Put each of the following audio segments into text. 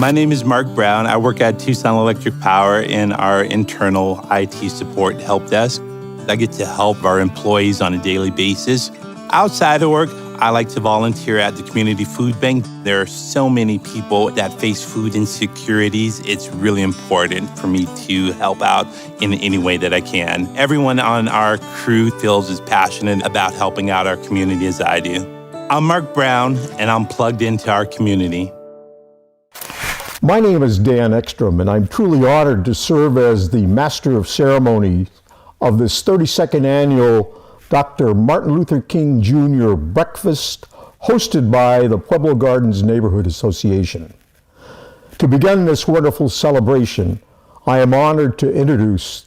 My name is Mark Brown. I work at Tucson Electric Power in our internal IT support help desk. I get to help our employees on a daily basis. Outside of work, I like to volunteer at the community food bank. There are so many people that face food insecurities. It's really important for me to help out in any way that I can. Everyone on our crew feels as passionate about helping out our community as I do. I'm Mark Brown, and I'm plugged into our community. My name is Dan Ekstrom, and I'm truly honored to serve as the Master of Ceremonies of this 32nd annual Dr. Martin Luther King Jr. breakfast hosted by the Pueblo Gardens Neighborhood Association. To begin this wonderful celebration, I am honored to introduce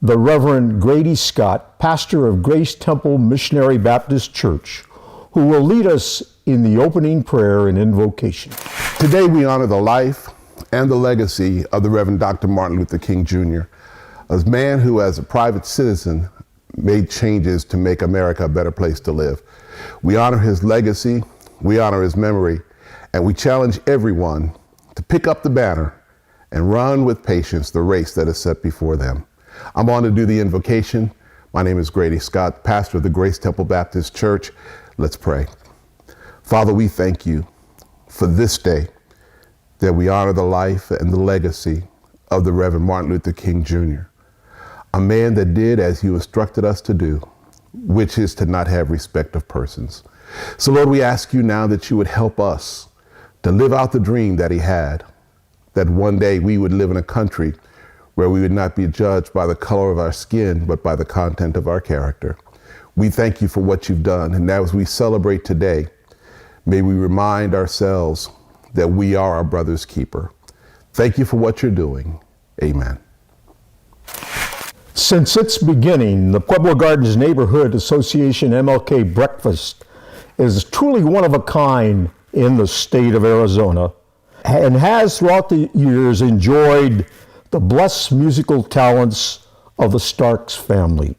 the Reverend Grady Scott, pastor of Grace Temple Missionary Baptist Church, who will lead us in the opening prayer and invocation. Today we honor the life and the legacy of the Reverend Dr. Martin Luther King Jr., a man who, as a private citizen, made changes to make America a better place to live. We honor his legacy, we honor his memory, and we challenge everyone to pick up the banner and run with patience the race that is set before them. I'm on to do the invocation. My name is Grady Scott, pastor of the Grace Temple Baptist Church. Let's pray. Father, we thank you for this day that we honor the life and the legacy of the Reverend Martin Luther King Jr., a man that did as you instructed us to do, which is to not have respect of persons. So Lord, we ask you now that you would help us to live out the dream that he had, that one day we would live in a country where we would not be judged by the color of our skin, but by the content of our character. We thank you for what you've done. And now as we celebrate today, may we remind ourselves that we are our brother's keeper. Thank you for what you're doing. Amen. Since its beginning, the Pueblo Gardens Neighborhood Association MLK Breakfast is truly one of a kind in the state of Arizona and has throughout the years enjoyed the blessed musical talents of the Starks family.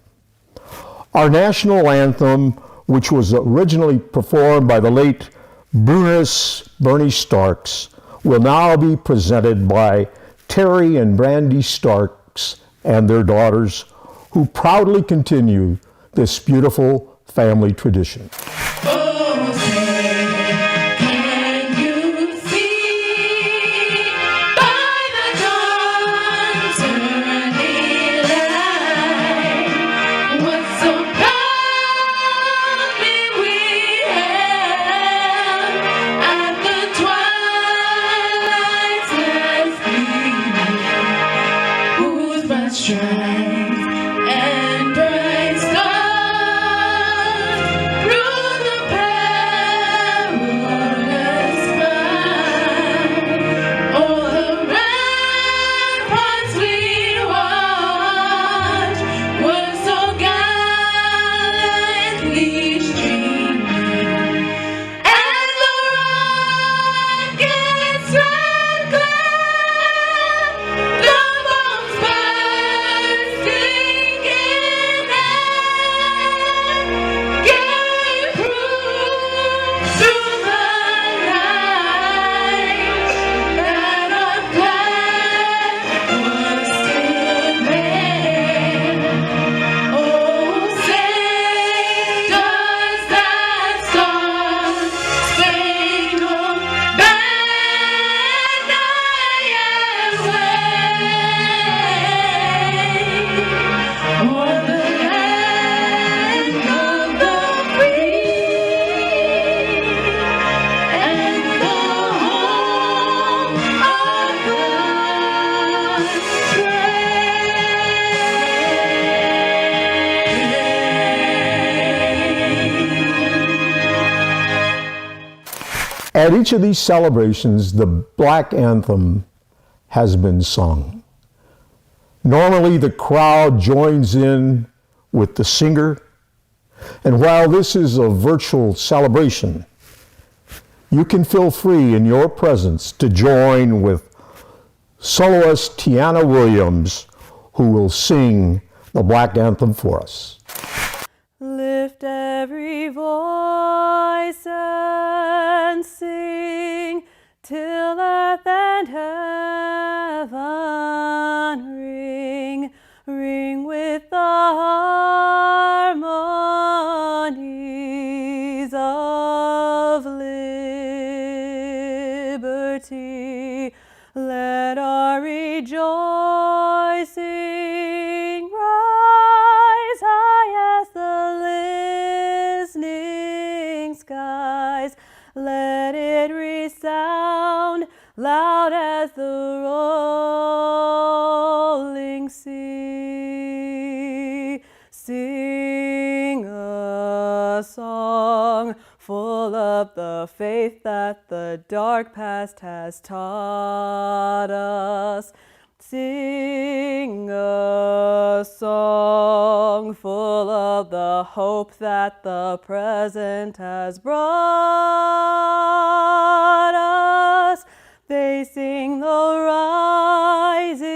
Our national anthem, which was originally performed by the late Bernie Starks, will now be presented by Terry and Brandy Starks and their daughters, who proudly continue this beautiful family tradition. At each of these celebrations, the Black Anthem has been sung. Normally, the crowd joins in with the singer, and while this is a virtual celebration, you can feel free in your presence to join with soloist Tiana Williams, who will sing the Black Anthem for us. Lift every voice and sing till till earth and heaven ring, ring with the harmonies of liberty. Let our rejoicing rise high as the listening skies. Let it resound loud as the rolling sea. Sing a song full of the faith that the dark past has taught us. Sing a song full of the hope that the present has brought us. Facing the rising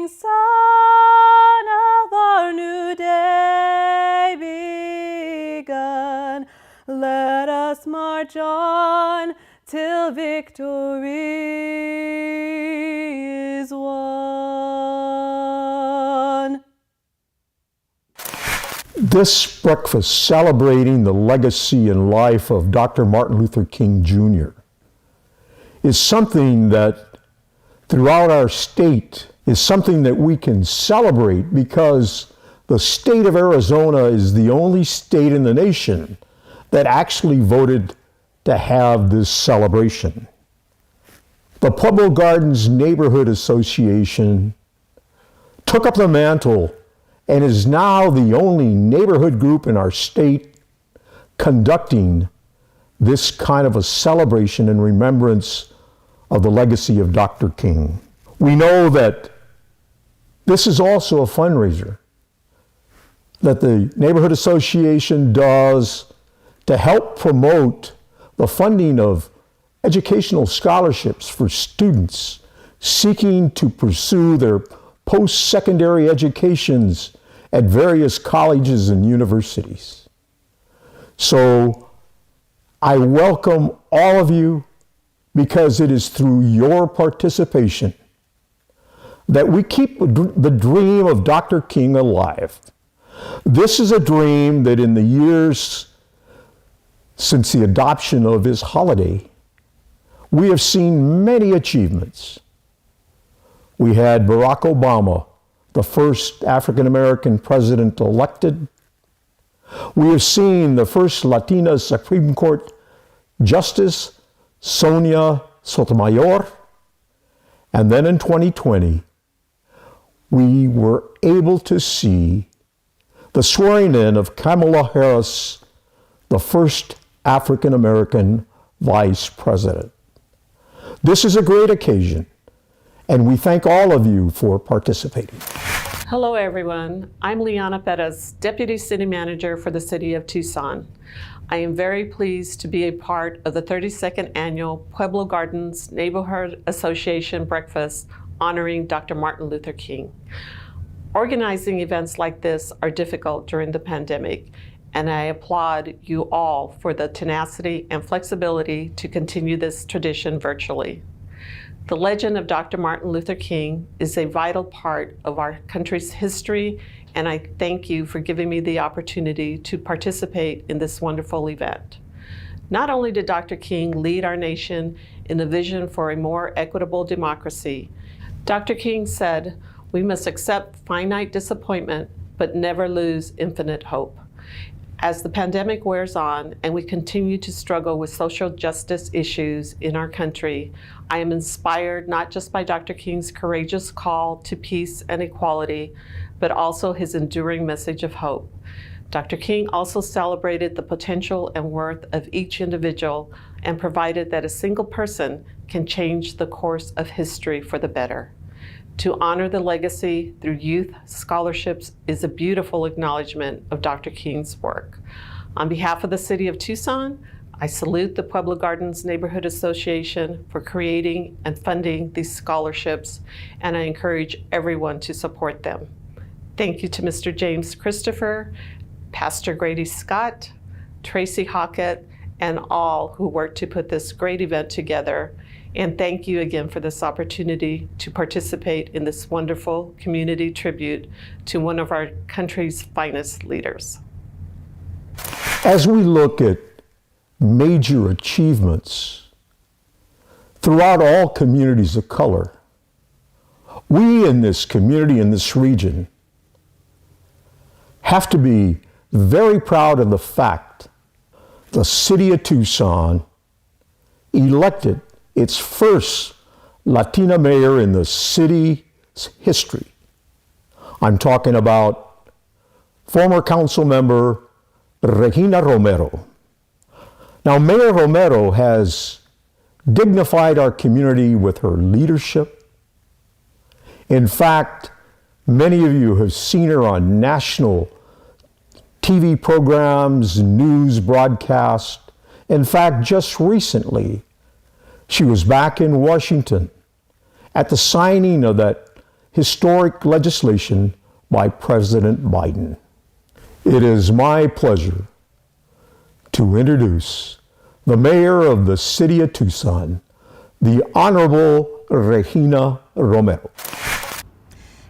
sun of our new day begun. Let us march on till victory is won. This breakfast celebrating the legacy and life of Dr. Martin Luther King Jr. is something that throughout our state is something that we can celebrate because the state of Arizona is the only state in the nation that actually voted to have this celebration. The Pueblo Gardens Neighborhood Association took up the mantle and is now the only neighborhood group in our state conducting this kind of a celebration in remembrance of the legacy of Dr. King. We know that this is also a fundraiser that the Neighborhood Association does to help promote the funding of educational scholarships for students seeking to pursue their post-secondary educations at various colleges and universities. So I welcome all of you because it is through your participation that we keep the dream of Dr. King alive. This is a dream that in the years since the adoption of his holiday, we have seen many achievements. We had Barack Obama, the first African-American president elected. We have seen the first Latina Supreme Court Justice, Sonia Sotomayor. And then in 2020, we were able to see the swearing in of Kamala Harris, the first African-American vice president. This is a great occasion, and we thank all of you for participating. Hello everyone, I'm Liana Perez, Deputy City Manager for the City of Tucson. I am very pleased to be a part of the 32nd Annual Pueblo Gardens Neighborhood Association Breakfast honoring Dr. Martin Luther King. Organizing events like this are difficult during the pandemic, and I applaud you all for the tenacity and flexibility to continue this tradition virtually. The legend of Dr. Martin Luther King is a vital part of our country's history, and I thank you for giving me the opportunity to participate in this wonderful event. Not only did Dr. King lead our nation in a vision for a more equitable democracy, Dr. King said, "We must accept finite disappointment, but never lose infinite hope." As the pandemic wears on and we continue to struggle with social justice issues in our country, I am inspired not just by Dr. King's courageous call to peace and equality, but also his enduring message of hope. Dr. King also celebrated the potential and worth of each individual and provided that a single person can change the course of history for the better. To honor the legacy through youth scholarships is a beautiful acknowledgement of Dr. King's work. On behalf of the City of Tucson, I salute the Pueblo Gardens Neighborhood Association for creating and funding these scholarships, and I encourage everyone to support them. Thank you to Mr. James Christopher, Pastor Grady Scott, Tracy Hockett, and all who worked to put this great event together. And thank you again for this opportunity to participate in this wonderful community tribute to one of our country's finest leaders. As we look at major achievements throughout all communities of color, we in this community, in this region, have to be very proud of the fact the city of Tucson elected its first Latina mayor in the city's history. I'm talking about former council member Regina Romero. Now, Mayor Romero has dignified our community with her leadership. In fact, many of you have seen her on national TV programs, news broadcasts. In fact, just recently, she was back in Washington at the signing of that historic legislation by President Biden. It is my pleasure to introduce the mayor of the city of Tucson, the Honorable Regina Romero.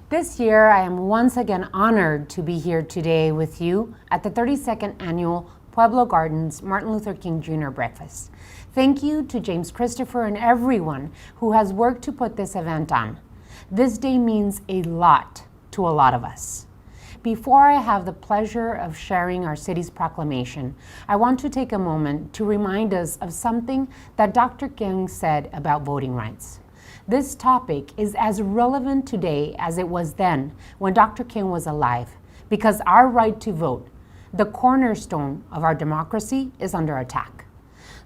This year, I am once again honored to be here today with you at the 32nd Annual Pueblo Gardens Martin Luther King Jr. Breakfast. Thank you to James Christopher and everyone who has worked to put this event on. This day means a lot to a lot of us. Before I have the pleasure of sharing our city's proclamation, I want to take a moment to remind us of something that Dr. King said about voting rights. This topic is as relevant today as it was then when Dr. King was alive, because our right to vote, the cornerstone of our democracy, is under attack.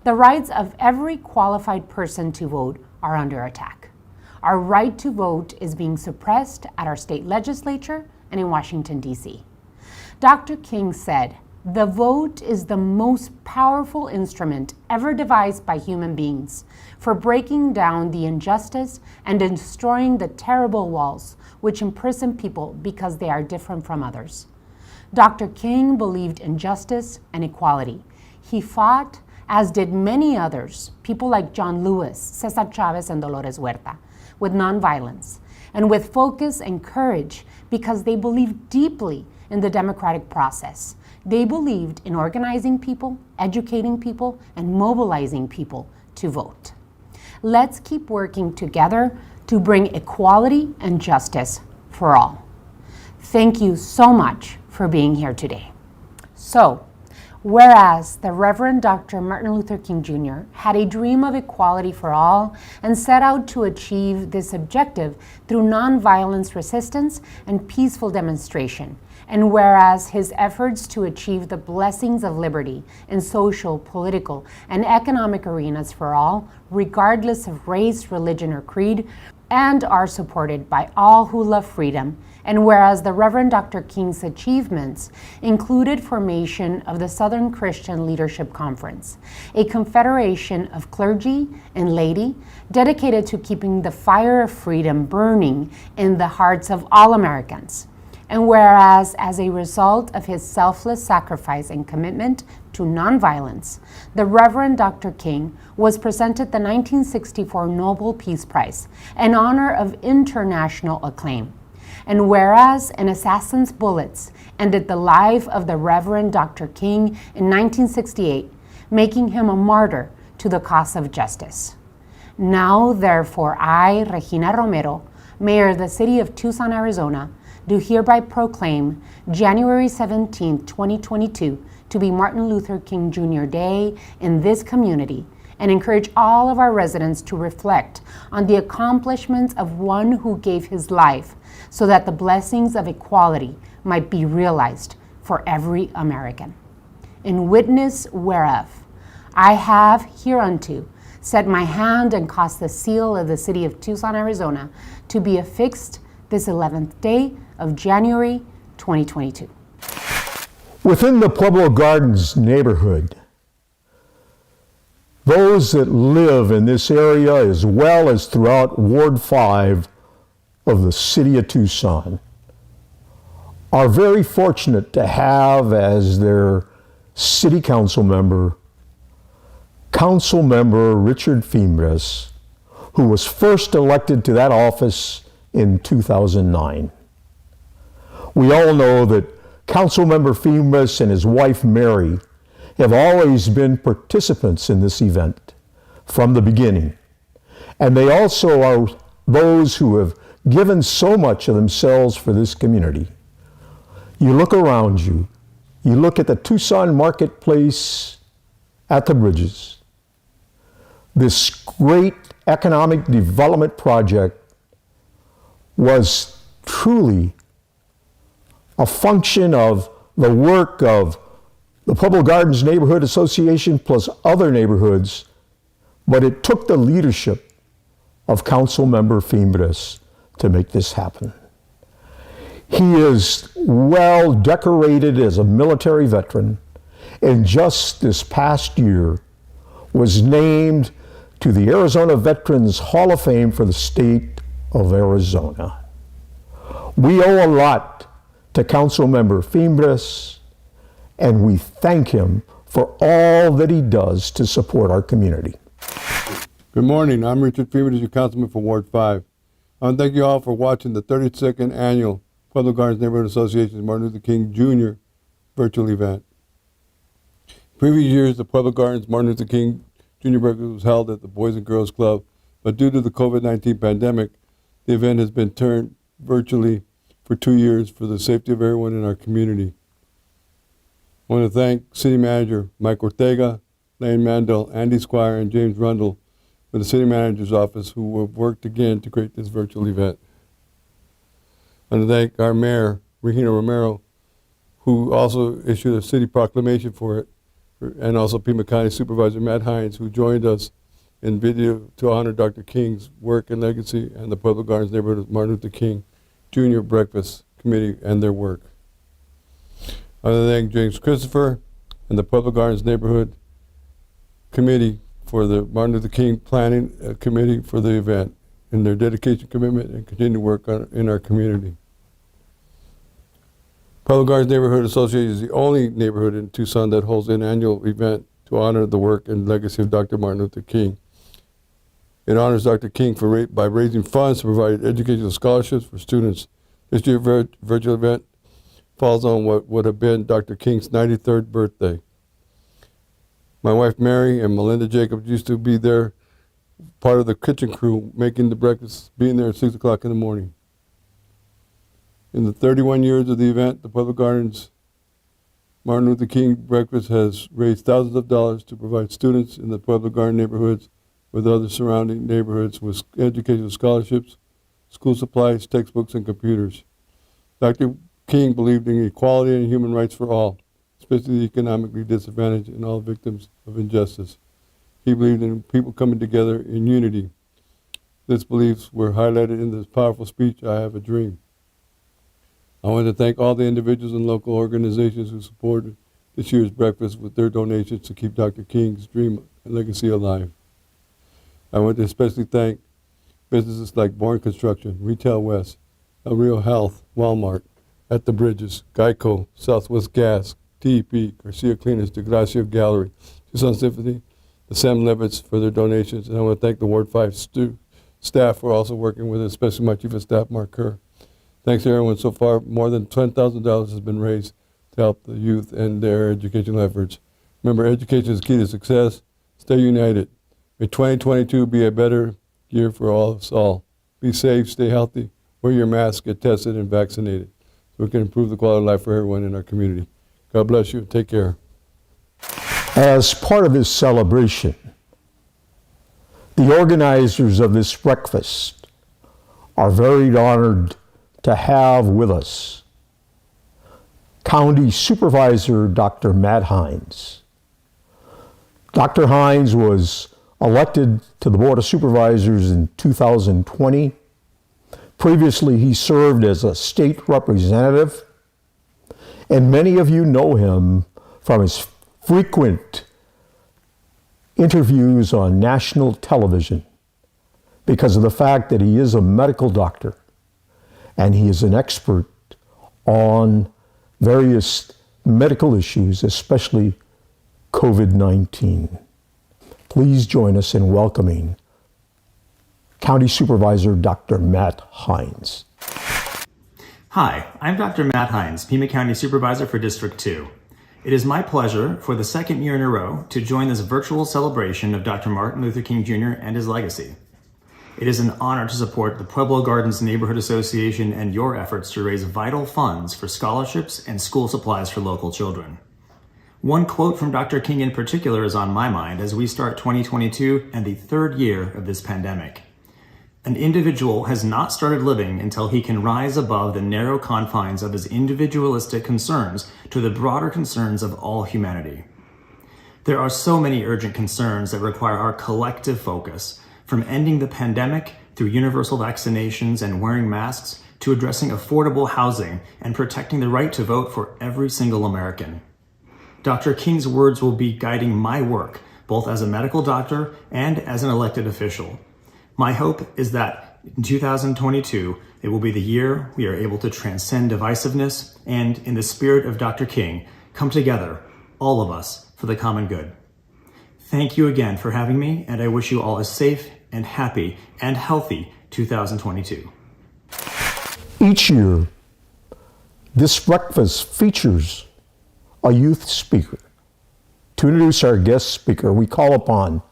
The rights of every qualified person to vote are under attack. Our right to vote is being suppressed at our state legislature and in Washington, D.C. Dr. King said, "The vote is the most powerful instrument ever devised by human beings for breaking down the injustice and destroying the terrible walls which imprison people because they are different from others." Dr. King believed in justice and equality. He fought, as did many others, people like John Lewis, Cesar Chavez, and Dolores Huerta, with nonviolence and with focus and courage, because they believed deeply in the democratic process. They believed in organizing people, educating people, and mobilizing people to vote. Let's keep working together to bring equality and justice for all. Thank you so much for being here today. So, whereas the Reverend Dr. Martin Luther King Jr. had a dream of equality for all and set out to achieve this objective through nonviolence resistance and peaceful demonstration, and whereas his efforts to achieve the blessings of liberty in social, political, and economic arenas for all, regardless of race, religion, or creed, and are supported by all who love freedom, and whereas the Reverend Dr. King's achievements included formation of the Southern Christian Leadership Conference, a confederation of clergy and laity dedicated to keeping the fire of freedom burning in the hearts of all Americans. And whereas, as a result of his selfless sacrifice and commitment to nonviolence, the Reverend Dr. King was presented the 1964 Nobel Peace Prize, an honor of international acclaim. And whereas an assassin's bullets ended the life of the Reverend Dr. King in 1968, making him a martyr to the cause of justice. Now, therefore, I, Regina Romero, Mayor of the City of Tucson, Arizona, do hereby proclaim January 17, 2022 to be Martin Luther King Jr. Day in this community, and encourage all of our residents to reflect on the accomplishments of one who gave his life so that the blessings of equality might be realized for every American. In witness whereof, I have hereunto set my hand and caused the seal of the City of Tucson, Arizona to be affixed this 11th day of January 2022. Within the Pueblo Gardens neighborhood, those that live in this area, as well as throughout Ward 5 of the city of Tucson, are very fortunate to have as their city council member Richard Fimbres, who was first elected to that office in 2009. We all know that Councilmember Fimbres and his wife Mary have always been participants in this event from the beginning. And they also are those who have given so much of themselves for this community. You look around you, you look at the Tucson marketplace at the bridges. This great economic development project was truly a function of the work of the Pueblo Gardens Neighborhood Association plus other neighborhoods, but it took the leadership of Councilmember Fimbres to make this happen. He is well decorated as a military veteran, and just this past year was named to the Arizona Veterans Hall of Fame for the state of Arizona. We owe a lot to Councilmember Fimbres, and we thank him for all that he does to support our community. Good morning. I'm Richard Fimbres, your councilman for Ward 5. I want to thank you all for watching the 32nd Annual Pueblo Gardens Neighborhood Association's Martin Luther King Jr. virtual event. In previous years, the Pueblo Gardens Martin Luther King Jr. breakfast was held at the Boys and Girls Club, but due to the COVID-19 pandemic, the event has been turned virtually for 2 years for the safety of everyone in our community. I want to thank City Manager Mike Ortega, Lane Mandel, Andy Squire, and James Rundle with the City Manager's Office who have worked again to create this virtual event. I want to thank our Mayor, Regina Romero, who also issued a city proclamation for it, and also Pima County Supervisor Matt Hines, who joined us in video to honor Dr. King's work and legacy and the Pueblo Gardens Neighborhood Martin Luther King Jr. Breakfast Committee and their work. I want to thank James Christopher and the Pueblo Gardens Neighborhood Committee for the Martin Luther King Planning Committee for the event and their dedication, commitment, and continued work in our community. Pueblo Gardens Neighborhood Association is the only neighborhood in Tucson that holds an annual event to honor the work and legacy of Dr. Martin Luther King. It honors Dr. King by raising funds to provide educational scholarships for students. This year's virtual event falls on what would have been Dr. King's 93rd birthday. My wife Mary and Melinda Jacobs used to be there, part of the kitchen crew, making the breakfast, being there at 6 o'clock in the morning. In the 31 years of the event, the Pueblo Gardens Martin Luther King Breakfast has raised thousands of dollars to provide students in the Pueblo Garden neighborhoods with other surrounding neighborhoods with educational scholarships, school supplies, textbooks, and computers. Dr. King believed in equality and human rights for all, especially the economically disadvantaged and all victims of injustice. He believed in people coming together in unity. These beliefs were highlighted in this powerful speech, I Have a Dream. I want to thank all the individuals and local organizations who supported this year's breakfast with their donations to keep Dr. King's dream and legacy alive. I want to especially thank businesses like Bourne Construction, Retail West, El Rio Health, Walmart, At the Bridges, Geico, Southwest Gas, TEP, Garcia Cleaners, DeGracio Gallery, Tucson Symphony, the Sam Levitts for their donations, and I want to thank the Ward 5 staff for also working with it, especially my Chief of Staff, Mark Kerr. Thanks to everyone so far. More than $10,000 has been raised to help the youth and their educational efforts. Remember, education is key to success. Stay united. May 2022 be a better year for all of us all. Be safe, stay healthy, wear your mask, get tested and vaccinated so we can improve the quality of life for everyone in our community. God bless you. Take care. As part of this celebration, the organizers of this breakfast are very honored to have with us County Supervisor Dr. Matt Hines. Dr. Hines was elected to the Board of Supervisors in 2020. Previously, he served as a state representative, and many of you know him from his frequent interviews on national television because of the fact that he is a medical doctor and he is an expert on various medical issues, especially COVID-19. Please join us in welcoming County Supervisor Dr. Matt Hines. Hi, I'm Dr. Matt Hines, Pima County Supervisor for District 2. It is my pleasure for the second year in a row to join this virtual celebration of Dr. Martin Luther King Jr. and his legacy. It is an honor to support the Pueblo Gardens Neighborhood Association and your efforts to raise vital funds for scholarships and school supplies for local children. One quote from Dr. King in particular is on my mind as we start 2022 and the third year of this pandemic. An individual has not started living until he can rise above the narrow confines of his individualistic concerns to the broader concerns of all humanity. There are so many urgent concerns that require our collective focus, from ending the pandemic through universal vaccinations and wearing masks to addressing affordable housing and protecting the right to vote for every single American. Dr. King's words will be guiding my work, both as a medical doctor and as an elected official. My hope is that in 2022, it will be the year we are able to transcend divisiveness and, in the spirit of Dr. King, come together, all of us, for the common good. Thank you again for having me, and I wish you all a safe and happy and healthy 2022. Each year, this breakfast features a youth speaker. To introduce our guest speaker, we call upon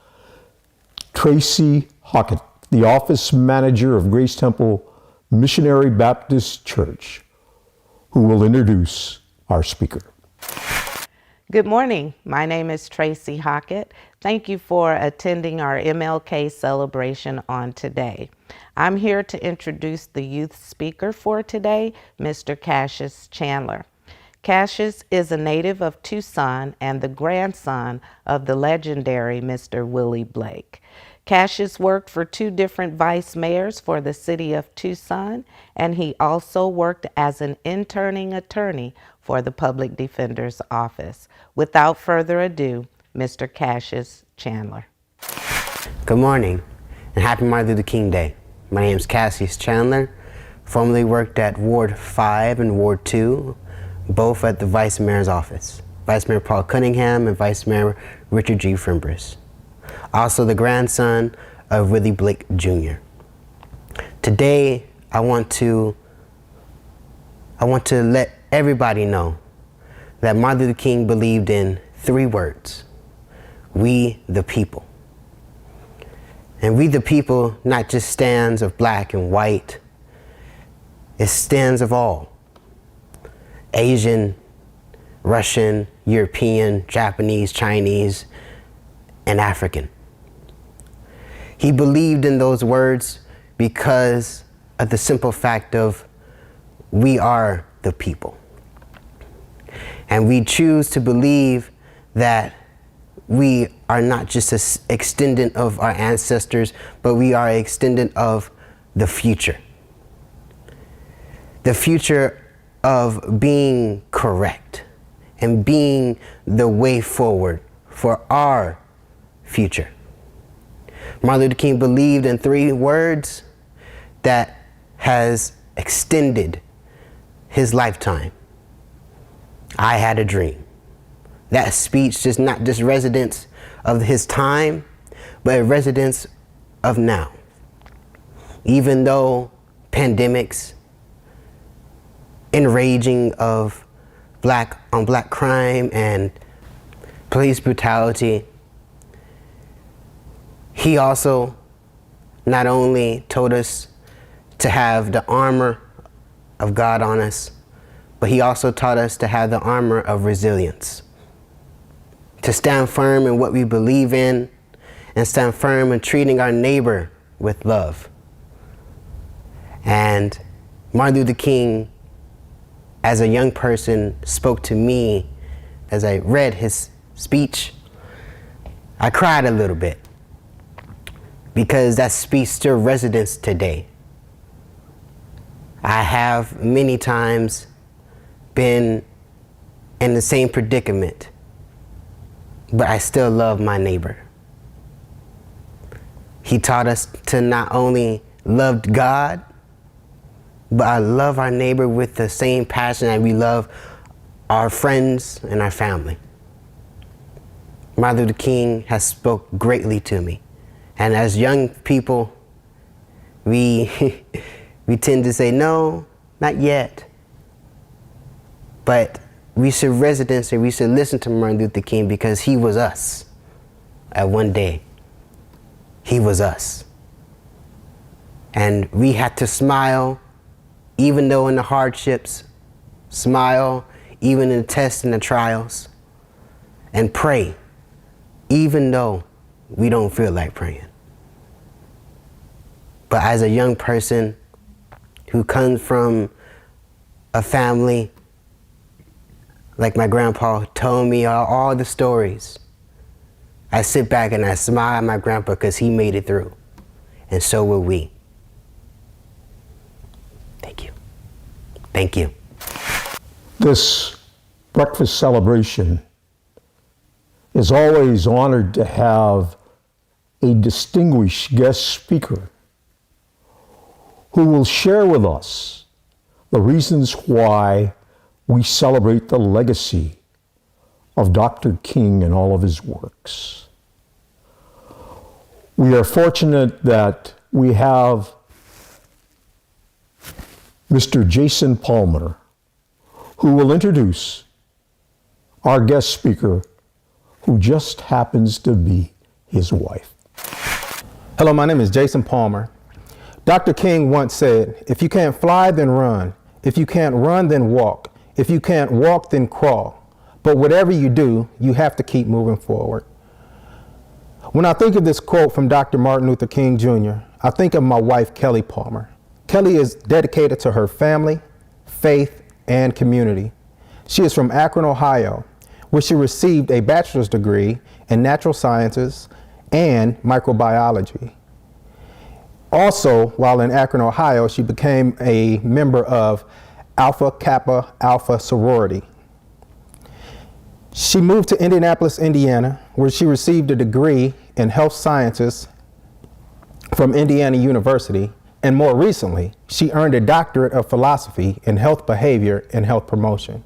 Tracy Hockett, the office manager of Grace Temple Missionary Baptist Church, who will introduce our speaker. Good morning. My name is Tracy Hockett. Thank you for attending our MLK celebration on today. I'm here to introduce the youth speaker for today, Mr. Cassius Chandler. Cassius is a native of Tucson and the grandson of the legendary Mr. Willie Blake. Cassius worked for 2 different vice mayors for the city of Tucson, and he also worked as an interning attorney for the Public Defender's Office. Without further ado, Mr. Cassius Chandler. Good morning and happy Martin Luther King Day. My name is Cassius Chandler, formerly worked at Ward 5 and Ward 2, both at the Vice Mayor's office. Vice Mayor Paul Cunningham and Vice Mayor Richard G. Frimbers. Also the grandson of Willie Blake Jr. Today, I want to let everybody know that Martin Luther King believed in 3 words: we the people. And we the people not just stands of black and white, it stands of all. Asian, Russian, European, Japanese, Chinese, and African. He believed in those words because of the simple fact of we are the people. And we choose to believe that we are not just an extendant of our ancestors, but we are an extendant of the future. The future of being correct and being the way forward for our future. Martin Luther King believed in 3 words that has extended his lifetime. I had a dream. That speech is not just residence of his time, but a residence of now. Even though pandemics, enraging of black on black crime and police brutality, he also not only told us to have the armor of God on us, but he also taught us to have the armor of resilience. To stand firm in what we believe in and stand firm in treating our neighbor with love. And Martin Luther King, as a young person, spoke to me as I read his speech. I cried a little bit because that speech still resonates today. I have many times been in the same predicament, but I still love my neighbor. He taught us to not only love God, but I love our neighbor with the same passion that we love our friends and our family. Martin Luther King has spoke greatly to me. And as young people we we tend to say, no, not yet. But we should residence and we should listen to Martin Luther King because he was us. At one day, he was us. And we had to smile, even though in the hardships, smile, even in the tests and the trials, and pray, even though we don't feel like praying. But as a young person who comes from a family, like my grandpa told me all the stories, I sit back and I smile at my grandpa because he made it through. And so will we. Thank you. Thank you. This breakfast celebration is always honored to have a distinguished guest speaker who will share with us the reasons why we celebrate the legacy of Dr. King and all of his works. We are fortunate that we have Mr. Jason Palmer, who will introduce our guest speaker, who just happens to be his wife. Hello, my name is Jason Palmer. Dr. King once said, if you can't fly, then run. If you can't run, then walk. If you can't walk, then crawl. But whatever you do, you have to keep moving forward. When I think of this quote from Dr. Martin Luther King Jr., I think of my wife, Kelly Palmer. Kelly is dedicated to her family, faith, and community. She is from Akron, Ohio, where she received a bachelor's degree in natural sciences and microbiology. Also, while in Akron, Ohio, she became a member of Alpha Kappa Alpha sorority. She moved to Indianapolis, Indiana, where she received a degree in health sciences from Indiana University, and more recently, she earned a doctorate of philosophy in health behavior and health promotion.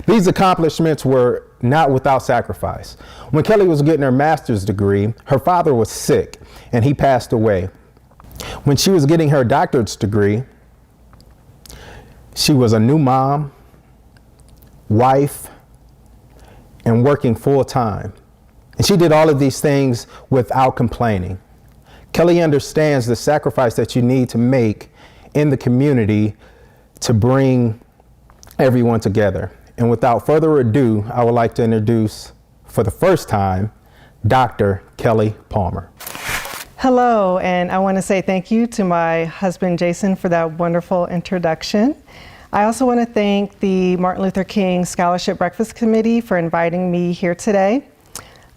These accomplishments were not without sacrifice. When Kelly was getting her master's degree, her father was sick and he passed away. When she was getting her doctorate's degree, she was a new mom, wife, and working full time. And she did all of these things without complaining. Kelly understands the sacrifice that you need to make in the community to bring everyone together. And without further ado, I would like to introduce, for the first time, Dr. Kelly Palmer. Hello, and I want to say thank you to my husband, Jason, for that wonderful introduction. I also want to thank the Martin Luther King Scholarship Breakfast Committee for inviting me here today.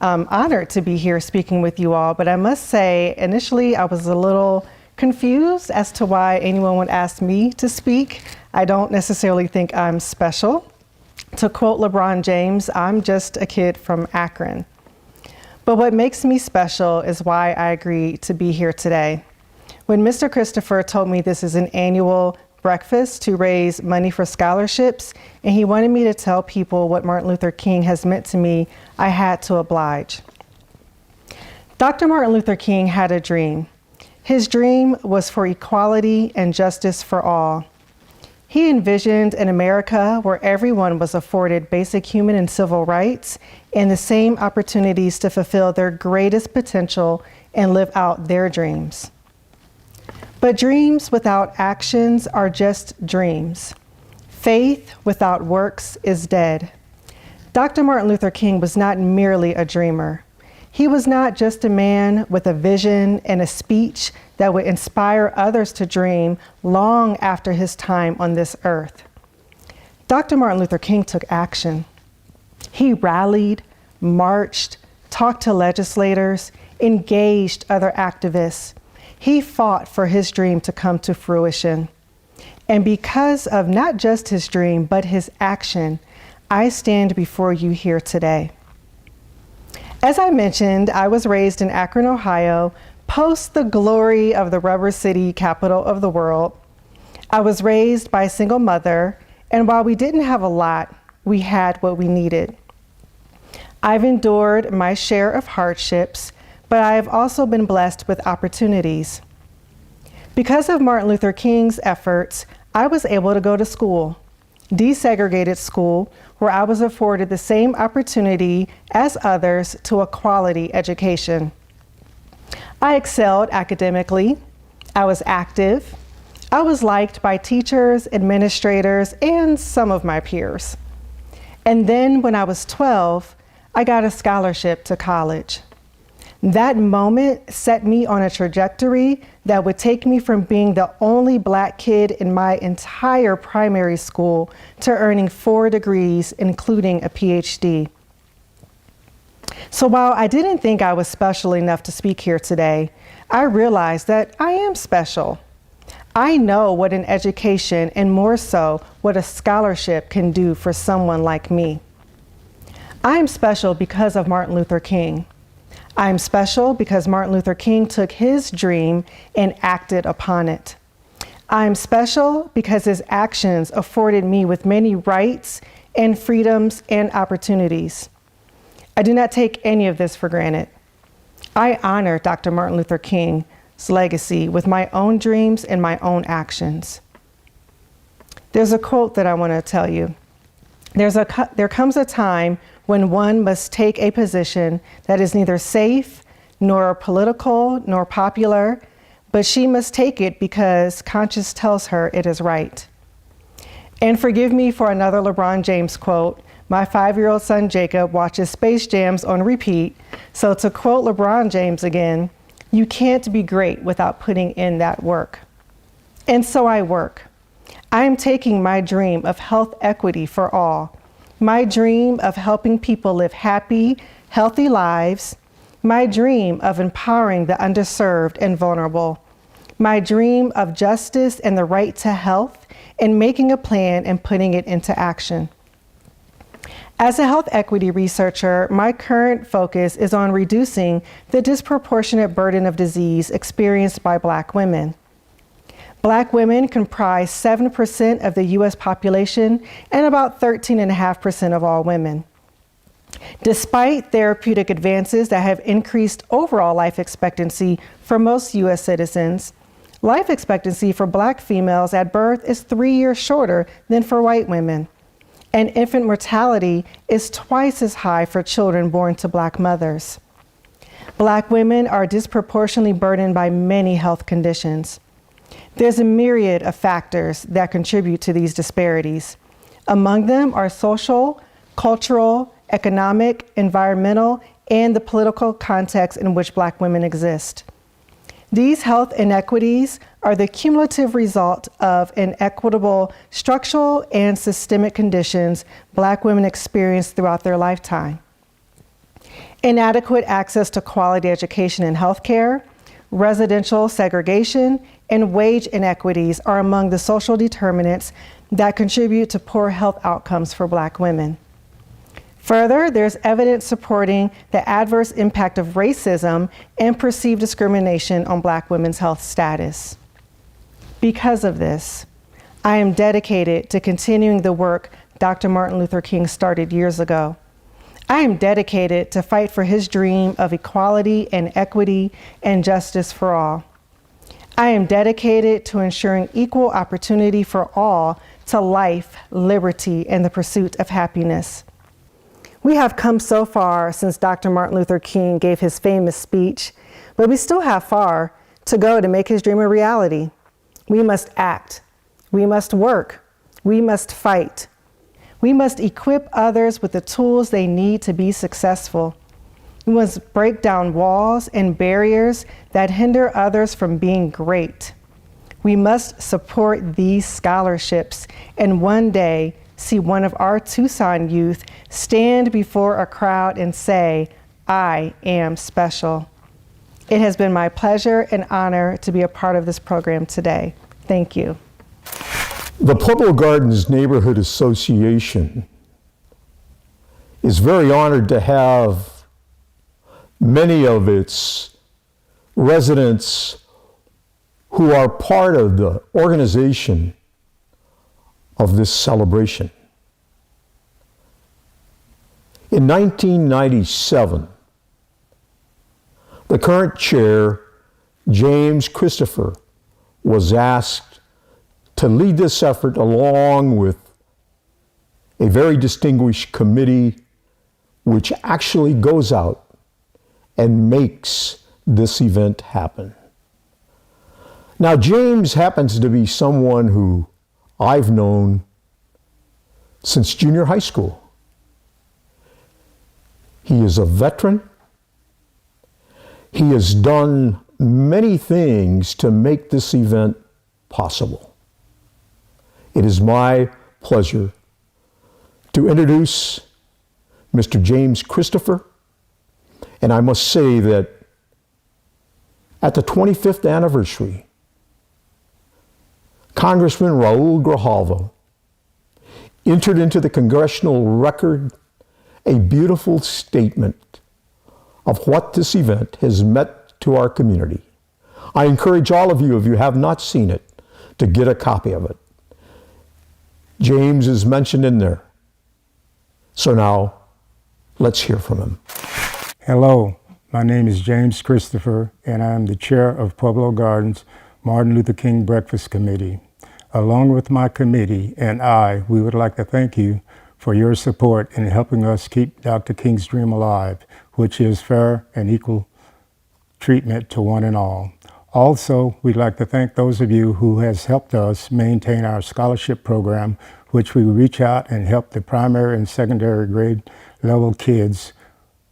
I'm honored to be here speaking with you all, but I must say, initially I was a little confused as to why anyone would ask me to speak. I don't necessarily think I'm special. To quote LeBron James, I'm just a kid from Akron. But what makes me special is why I agreed to be here today. When Mr. Christopher told me this is an annual breakfast to raise money for scholarships, and he wanted me to tell people what Martin Luther King has meant to me, I had to oblige. Dr. Martin Luther King had a dream. His dream was for equality and justice for all. He envisioned an America where everyone was afforded basic human and civil rights and the same opportunities to fulfill their greatest potential and live out their dreams. But dreams without actions are just dreams. Faith without works is dead. Dr. Martin Luther King was not merely a dreamer. He was not just a man with a vision and a speech that would inspire others to dream long after his time on this earth. Dr. Martin Luther King took action. He rallied, marched, talked to legislators, engaged other activists. He fought for his dream to come to fruition. And because of not just his dream, but his action, I stand before you here today. As I mentioned, I was raised in Akron, Ohio, post the glory of the rubber city capital of the world. I was raised by a single mother, and while we didn't have a lot, we had what we needed. I've endured my share of hardships, but I have also been blessed with opportunities. Because of Martin Luther King's efforts, I was able to go to school, desegregated school, where I was afforded the same opportunity as others to a quality education. I excelled academically, I was active, I was liked by teachers, administrators, and some of my peers. And then when I was 12, I got a scholarship to college. That moment set me on a trajectory that would take me from being the only Black kid in my entire primary school to earning 4 degrees, including a PhD. So while I didn't think I was special enough to speak here today, I realized that I am special. I know what an education, and more so, what a scholarship can do for someone like me. I am special because of Martin Luther King. I am special because Martin Luther King took his dream and acted upon it. I am special because his actions afforded me with many rights and freedoms and opportunities. I do not take any of this for granted. I honor Dr. Martin Luther King's legacy with my own dreams and my own actions. There's a quote that I want to tell you. There comes a time when one must take a position that is neither safe, nor political, nor popular, but she must take it because conscience tells her it is right. And forgive me for another LeBron James quote. My 5-year-old son Jacob watches Space Jams on repeat, so to quote LeBron James again, you can't be great without putting in that work. And so I work. I am taking my dream of health equity for all, my dream of helping people live happy, healthy lives, my dream of empowering the underserved and vulnerable, my dream of justice and the right to health, and making a plan and putting it into action. As a health equity researcher, my current focus is on reducing the disproportionate burden of disease experienced by Black women. Black women comprise 7% of the US population and about 13.5% of all women. Despite therapeutic advances that have increased overall life expectancy for most US citizens, life expectancy for Black females at birth is 3 years shorter than for white women. And infant mortality is twice as high for children born to Black mothers. Black women are disproportionately burdened by many health conditions. There's a myriad of factors that contribute to these disparities. Among them are social, cultural, economic, environmental, and the political context in which Black women exist. These health inequities are the cumulative result of inequitable structural and systemic conditions Black women experience throughout their lifetime. Inadequate access to quality education and healthcare, residential segregation, and wage inequities are among the social determinants that contribute to poor health outcomes for Black women. Further, there's evidence supporting the adverse impact of racism and perceived discrimination on Black women's health status. Because of this, I am dedicated to continuing the work Dr. Martin Luther King started years ago. I am dedicated to fight for his dream of equality and equity and justice for all. I am dedicated to ensuring equal opportunity for all to life, liberty, and the pursuit of happiness. We have come so far since Dr. Martin Luther King gave his famous speech, but we still have far to go to make his dream a reality. We must act. We must work. We must fight. We must equip others with the tools they need to be successful. We must break down walls and barriers that hinder others from being great. We must support these scholarships and one day see one of our Tucson youth stand before a crowd and say, "I am special." It has been my pleasure and honor to be a part of this program today. Thank you. The Pueblo Gardens Neighborhood Association is very honored to have many of its residents who are part of the organization of this celebration. In 1997, the current chair, James Christopher, was asked to lead this effort along with a very distinguished committee which actually goes out and makes this event happen. Now, James happens to be someone who I've known since junior high school. He is a veteran. He has done many things to make this event possible. It is my pleasure to introduce Mr. James Christopher, and I must say that at the 25th anniversary, Congressman Raul Grijalva entered into the congressional record a beautiful statement of what this event has meant to our community. I encourage all of you, if you have not seen it, to get a copy of it. James is mentioned in there. So now, let's hear from him. Hello, my name is James Christopher, and I'm the chair of Pueblo Gardens Martin Luther King Breakfast Committee. Along with my committee and we would like to thank you for your support in helping us keep Dr. King's dream alive, which is fair and equal treatment to one and all. Also, we'd like to thank those of you who has helped us maintain our scholarship program, which we reach out and help the primary and secondary grade level kids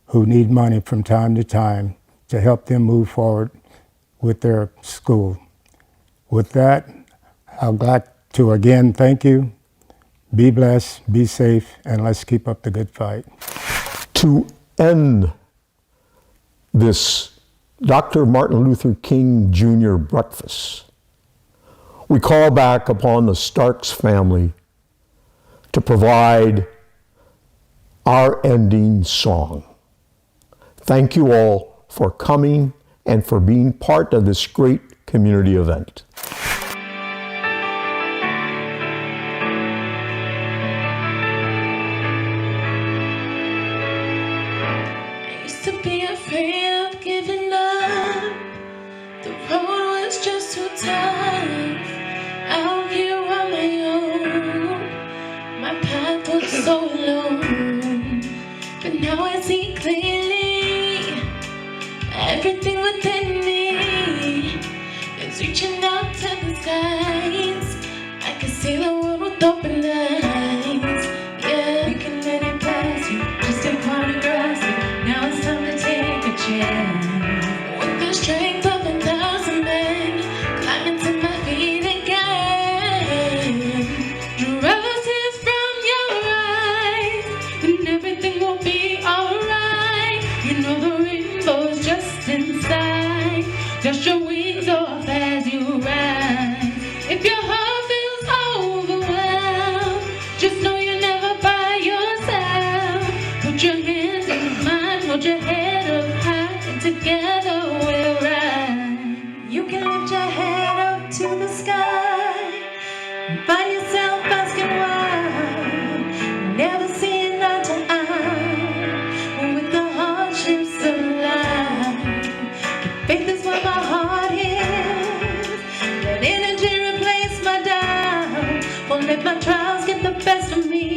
who need money from time to time to help them move forward with their school. With that, I'd like to again thank you. Be blessed, be safe, and let's keep up the good fight. To end this Dr. Martin Luther King Jr. breakfast, we call back upon the Starks family to provide our ending song. Thank you all for coming and for being part of this great community event. So alone, but now I see clearly everything within me is reaching out to the skies. I can see the world with open eyes. Yeah, you can let it pass you, just take one to grasp it. Now it's time to take a chance. With the strength of 1,000 men, climbing to my feet again. Roses from your eyes, and everything will be alright. You know the rainbow's just inside. Dust your wings off as you rise. If your heart feels overwhelmed, just know you're never by yourself. Put your hands in mine, hold your head up high, and together we'll rise. You can lift your head up to the sky and find yourself asking why. Never seeing eye to eye with the hardships of life. Faith is where my heart is. Let energy replace my doubt. Won't let my trials get the best of me.